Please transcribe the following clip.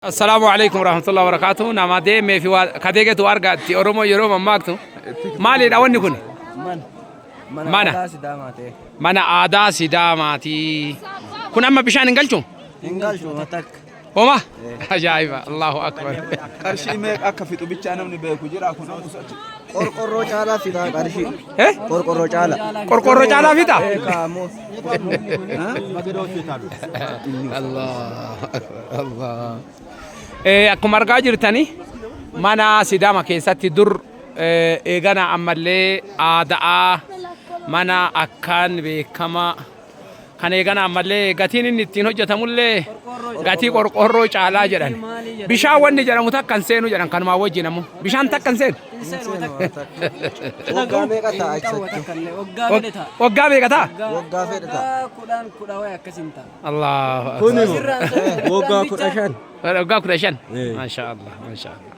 السلام عليكم ورحمة الله وبركاته. نامادي مي في كديجة توارجات أورومو يروم ماكتو مالي داوني كوني mana aadaa sidaamaati kun amma bishaan hin galchu tak homa ajaa'iba allahu akbar qarshii meeqa akka fixu bichaa namni beeku jira kun ammusatti qorqorroo caalaa fidaa qarshii eh qorqorroo caalaa fixa kaamu allah akkuma argaa jirtani mana sidaama keessatti dur eegana ammallee aadaa mana akkaan beekama kan eegana ammallee gatiin inni ittiin hojjetamullee gatii qorqorroo caalaa jedhan bishaan wanni jedhamu takkan seenu jedhan kanumaa wajjin ammoo bishaan takkan seenu waggaa meeqa ta'a waggaa meeqa ta'a waggaa fedha ta'a kudhan wayii akkasiin ta'a. allah waggaa 15 waggaa 15 maasha allah maasha allah